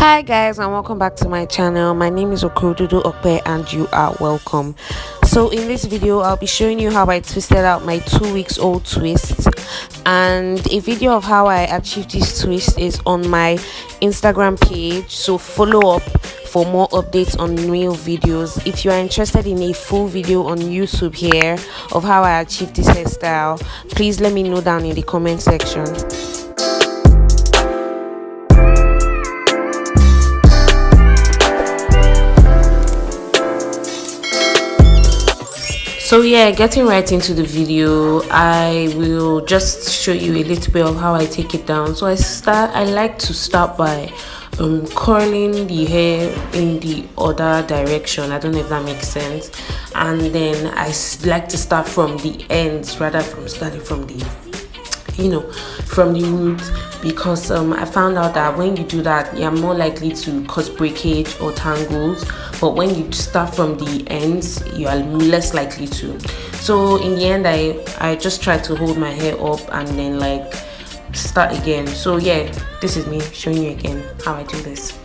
Hi guys, and welcome back to my channel. My name is Okrodudu Okpe and you are welcome. So in this video I'll be showing you how I twisted out my 2 weeks old twist, and a video of how I achieved this twist is on my Instagram page, so follow up for more updates on new videos. If you are interested in a full video on YouTube here of how I achieved this hairstyle, please let me know down in the comment section. So yeah, getting right into the video, I will just show you a little bit of how I take it down. So I like to start by curling the hair in the other direction. I don't know if that makes sense. And then I like to start from the ends rather from starting from the from the roots, because I found out that when you do that you're more likely to cause breakage or tangles, but when you start from the ends you are less likely to. So in the end I just try to hold my hair up and then like start again. So yeah, this is me showing you again how I do this.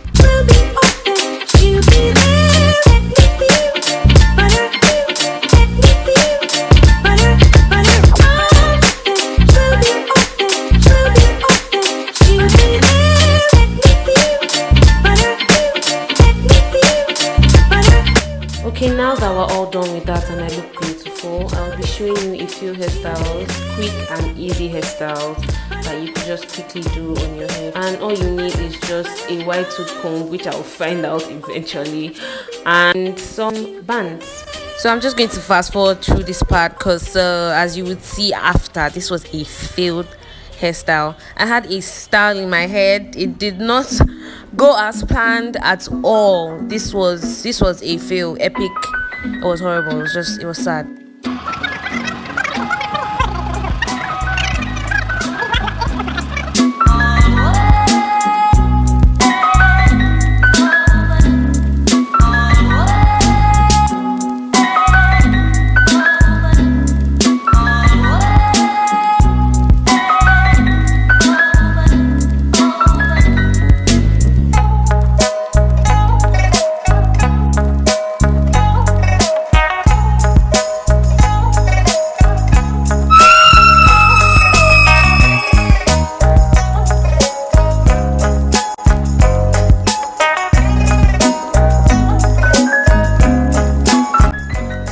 Okay, now that we're all done with that and I look beautiful, I'll be showing you a few hairstyles, quick and easy hairstyles that you can just quickly do on your hair. And all you need is just a white tooth comb, which I'll find out eventually, and some bands. So I'm just going to fast forward through this part because as you would see after, this was a failed hairstyle. I had a style in my head. It did not go as planned at all. This was a fail, epic. It was horrible. It was sad.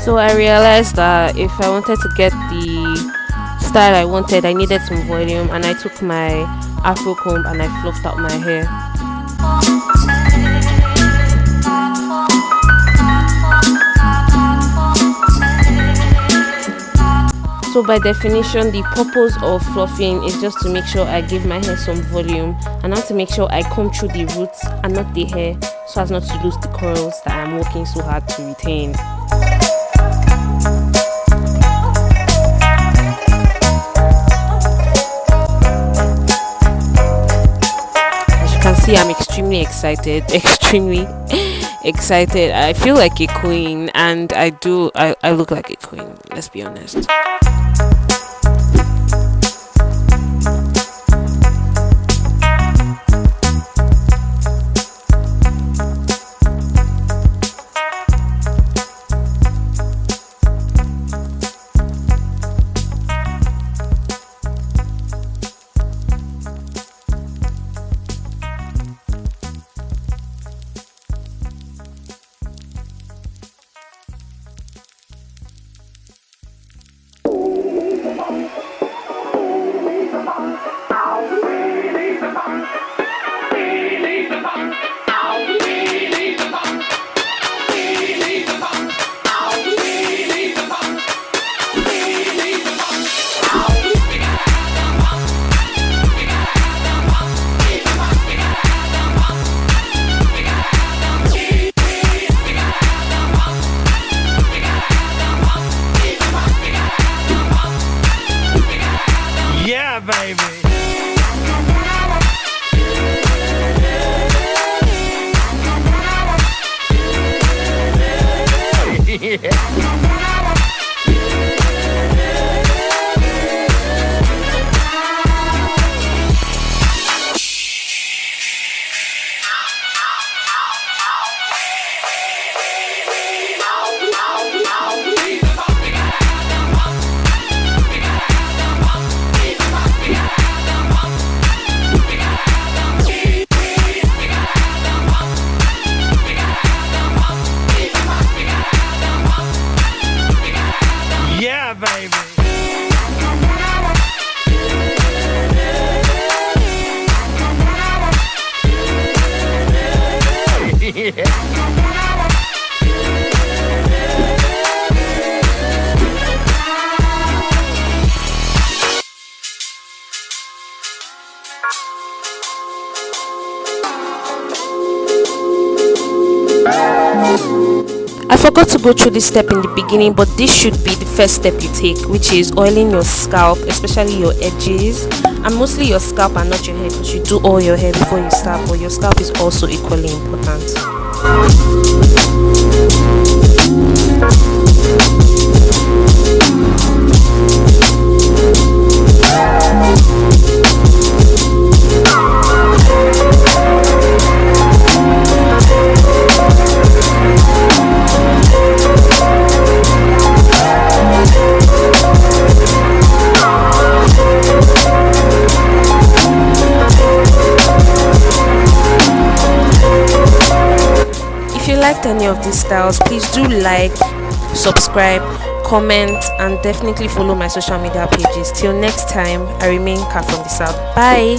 So I realized that if I wanted to get the style I wanted, I needed some volume, and I took my afro comb and I fluffed out my hair. So by definition, the purpose of fluffing is just to make sure I give my hair some volume, and not to make sure I comb through the roots and not the hair, so as not to lose the curls that I'm working so hard to retain. See, I'm extremely excited. I feel like a queen, and I look like a queen, let's be honest. I forgot to go through this step in the beginning, but this should be the first step you take, which is oiling your scalp, especially your edges, and mostly your scalp and not your hair, because you do all your hair before you start, but your scalp is also equally important. If you liked any of these styles, please do like, subscribe, comment, and definitely follow my social media pages. Till next time, I remain Kat from the South. Bye.